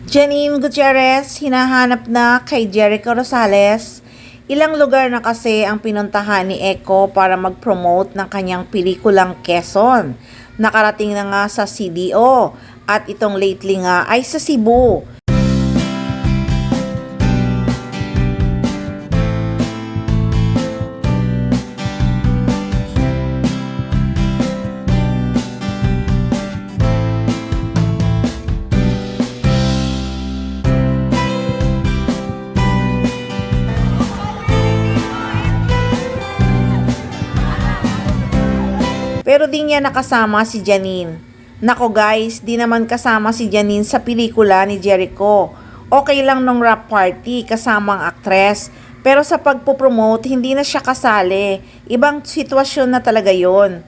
Janine Gutierrez, hinahanap na kay Jericho Rosales. Ilang lugar na kasi ang pinuntahan ni Eco para mag-promote ng kanyang pelikulang Quezon. Nakarating na nga sa CDO at itong lately nga ay sa Cebu. Pero di niya nakasama si Janine. Nako guys, di naman kasama si Janine sa pelikula ni Jericho. Okay lang nung rap party kasamang aktres. Pero sa pagpopromote, hindi na siya kasali. Ibang sitwasyon na talaga yon.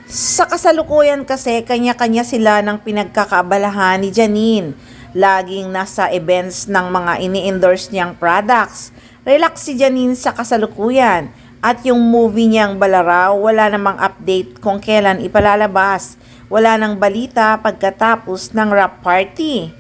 Sa kasalukuyan kasi, kanya-kanya sila ng pinagkakaabalahan ni Janine. Laging nasa events ng mga ini-endorse niyang products. Relax si Janine sa kasalukuyan. At yung movie niyang Balaraw, wala namang update kung kailan ipalalabas. Wala nang balita pagkatapos ng rap party.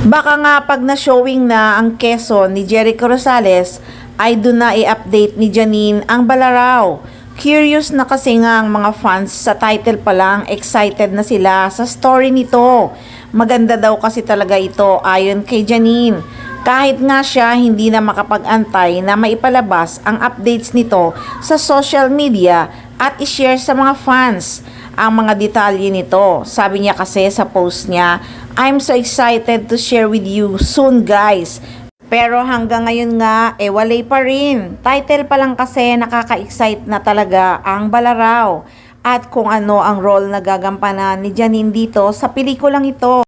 Baka nga pag na-showing na ang Quezon ni Jericho Rosales, ay doon na i-update ni Janine ang Balaraw. Curious na kasi nga ang mga fans sa title pa lang, excited na sila sa story nito. Maganda daw kasi talaga ito ayon kay Janine. Kahit nga siya hindi na makapag-antay na maipalabas ang updates nito sa social media at i-share sa mga fans ang mga detalye nito. Sabi niya kasi sa post niya, "I'm so excited to share with you soon guys." Pero hanggang ngayon nga, walay pa rin. Title pa lang kasi nakaka-excite na talaga ang Balaraw. At kung ano ang role na gagampanan ni Janine dito sa pelikulang ito.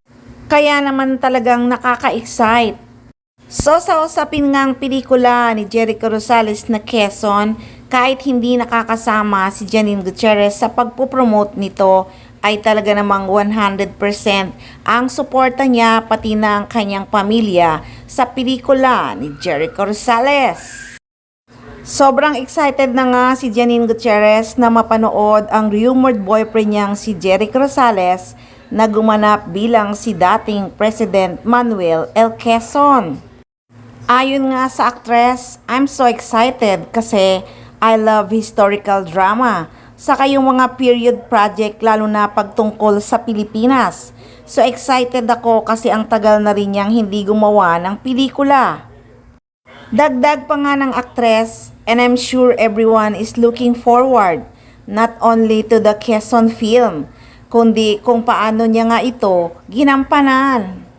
Kaya naman talagang nakaka-excite. So sa usapin ngang pelikula ni Jericho Rosales na Quezon, kahit hindi nakakasama si Janine Gutierrez sa pagpupromote nito, ay talaga namang 100% ang suporta niya pati na ang kanyang pamilya sa pelikula ni Jericho Rosales. Sobrang excited na nga si Janine Gutierrez na mapanood ang rumored boyfriend niyang si Jericho Rosales na gumanap bilang si dating President Manuel L. Quezon. Ayon nga sa actress, "I'm so excited kasi I love historical drama. Saka yung mga period project lalo na pagtungkol sa Pilipinas. So excited ako kasi ang tagal na rin niyang hindi gumawa ng pelikula." Dagdag pa nga ng actress, "And I'm sure everyone is looking forward not only to the Quezon film, kundi kung paano niya nga ito ginampanan."